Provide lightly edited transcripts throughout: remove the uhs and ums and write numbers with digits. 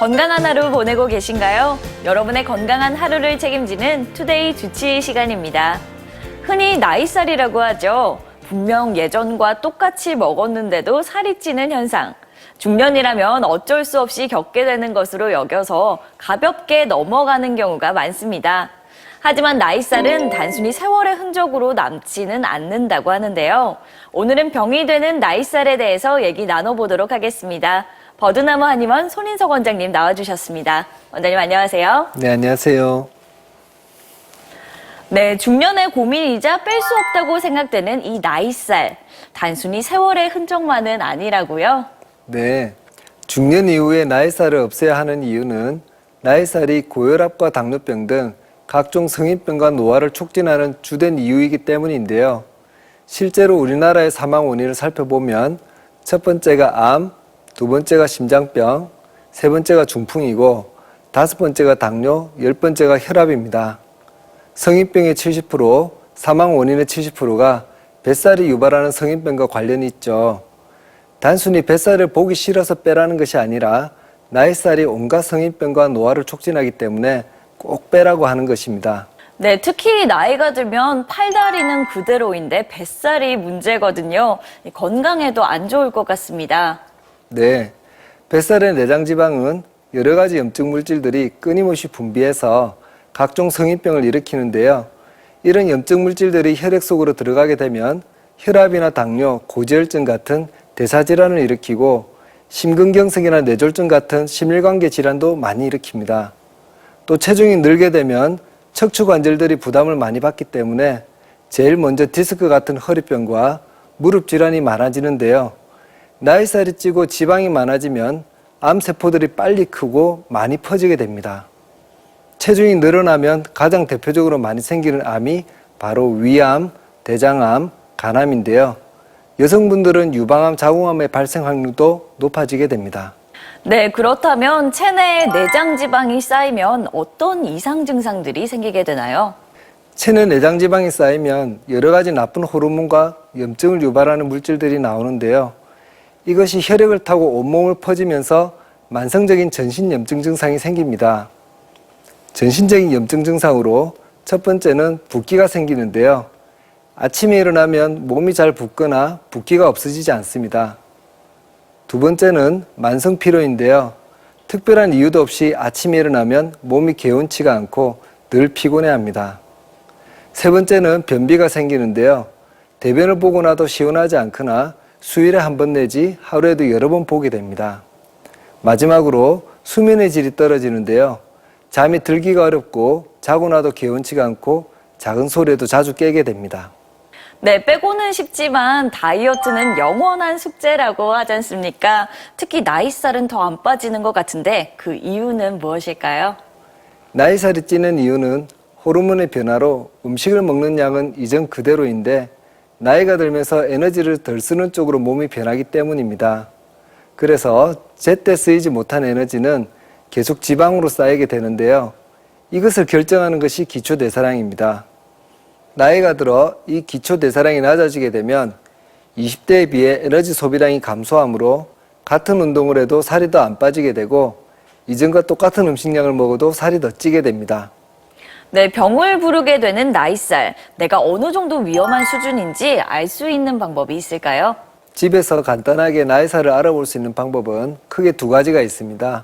건강한 하루 보내고 계신가요? 여러분의 건강한 하루를 책임지는 투데이 주치의 시간입니다. 흔히 나이살이라고 하죠. 분명 예전과 똑같이 먹었는데도 살이 찌는 현상. 중년이라면 어쩔 수 없이 겪게 되는 것으로 여겨서 가볍게 넘어가는 경우가 많습니다. 하지만 나이살은 단순히 세월의 흔적으로 남지는 않는다고 하는데요. 오늘은 병이 되는 나이살에 대해서 얘기 나눠보도록 하겠습니다. 버드나무 한의원 손인석 원장님 나와주셨습니다. 원장님 안녕하세요. 네, 안녕하세요. 네, 중년의 고민이자 뺄 수 없다고 생각되는 이 나이살. 단순히 세월의 흔적만은 아니라고요? 네, 중년 이후에 나이살을 없애야 하는 이유는 나이살이 고혈압과 당뇨병 등 각종 성인병과 노화를 촉진하는 주된 이유이기 때문인데요. 실제로 우리나라의 사망 원인을 살펴보면 첫 번째가 암, 두 번째가 심장병, 세 번째가 중풍이고 다섯 번째가 당뇨, 열 번째가 혈압입니다. 성인병의 70%, 사망 원인의 70%가 뱃살이 유발하는 성인병과 관련이 있죠. 단순히 뱃살을 보기 싫어서 빼라는 것이 아니라 나이살이 온갖 성인병과 노화를 촉진하기 때문에 꼭 빼라고 하는 것입니다. 네, 특히 나이가 들면 팔다리는 그대로인데 뱃살이 문제거든요. 건강에도 안 좋을 것 같습니다. 네, 뱃살의 내장지방은 여러 가지 염증 물질들이 끊임없이 분비해서 각종 성인병을 일으키는데요. 이런 염증 물질들이 혈액 속으로 들어가게 되면 혈압이나 당뇨, 고지혈증 같은 대사질환을 일으키고 심근경색이나 뇌졸중 같은 심혈관계 질환도 많이 일으킵니다. 또 체중이 늘게 되면 척추 관절들이 부담을 많이 받기 때문에 제일 먼저 디스크 같은 허리병과 무릎 질환이 많아지는데요. 나이살이 찌고 지방이 많아지면 암세포들이 빨리 크고 많이 퍼지게 됩니다. 체중이 늘어나면 가장 대표적으로 많이 생기는 암이 바로 위암, 대장암, 간암인데요. 여성분들은 유방암, 자궁암의 발생 확률도 높아지게 됩니다. 네, 그렇다면 체내에 내장 지방이 쌓이면 어떤 이상 증상들이 생기게 되나요? 체내 내장 지방이 쌓이면 여러 가지 나쁜 호르몬과 염증을 유발하는 물질들이 나오는데요. 이것이 혈액을 타고 온몸을 퍼지면서 만성적인 전신 염증 증상이 생깁니다. 전신적인 염증 증상으로 첫 번째는 붓기가 생기는데요. 아침에 일어나면 몸이 잘 붓거나 붓기가 없어지지 않습니다. 두 번째는 만성 피로인데요. 특별한 이유도 없이 아침에 일어나면 몸이 개운치가 않고 늘 피곤해합니다. 세 번째는 변비가 생기는데요. 대변을 보고 나도 시원하지 않거나 수일에 한 번 내지 하루에도 여러 번 보게 됩니다. 마지막으로 수면의 질이 떨어지는데요. 잠이 들기가 어렵고 자고 나도 개운치가 않고 작은 소리에도 자주 깨게 됩니다. 네, 빼고는 쉽지만 다이어트는 영원한 숙제라고 하지 않습니까? 특히 나이살은 더 안 빠지는 것 같은데 그 이유는 무엇일까요? 나이살이 찌는 이유는 호르몬의 변화로 음식을 먹는 양은 이전 그대로인데 나이가 들면서 에너지를 덜 쓰는 쪽으로 몸이 변하기 때문입니다. 그래서 제때 쓰이지 못한 에너지는 계속 지방으로 쌓이게 되는데요. 이것을 결정하는 것이 기초대사량입니다. 나이가 들어 이 기초대사량이 낮아지게 되면 20대에 비해 에너지 소비량이 감소하므로 같은 운동을 해도 살이 더 안 빠지게 되고 이전과 똑같은 음식량을 먹어도 살이 더 찌게 됩니다. 네, 병을 부르게 되는 나이살. 내가 어느 정도 위험한 수준인지 알 수 있는 방법이 있을까요? 집에서 간단하게 나이살을 알아볼 수 있는 방법은 크게 두 가지가 있습니다.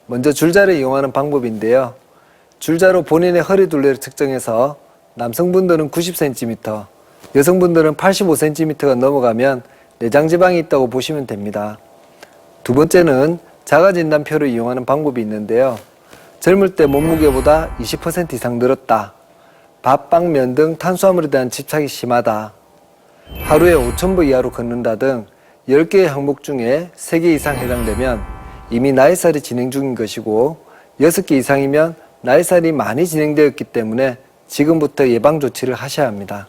먼저 줄자를 이용하는 방법인데요. 줄자로 본인의 허리 둘레를 측정해서 남성분들은 90cm, 여성분들은 85cm가 넘어가면 내장지방이 있다고 보시면 됩니다. 두 번째는 자가진단표를 이용하는 방법이 있는데요. 젊을 때 몸무게보다 20% 이상 늘었다. 밥, 빵, 면 등 탄수화물에 대한 집착이 심하다. 하루에 5,000보 이하로 걷는다 등 10개의 항목 중에 3개 이상 해당되면 이미 나이살이 진행 중인 것이고 6개 이상이면 나이살이 많이 진행되었기 때문에 지금부터 예방 조치를 하셔야 합니다.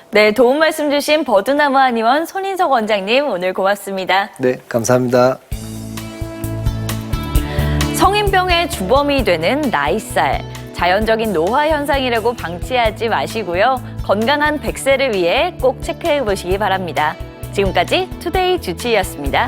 네, 도움 말씀 주신 버드나무 한의원 손인석 원장님 오늘 고맙습니다. 네, 감사합니다. 성인병의 주범이 되는 나이살. 자연적인 노화 현상이라고 방치하지 마시고요. 건강한 100세를 위해 꼭 체크해 보시기 바랍니다. 지금까지 투데이 주치의였습니다.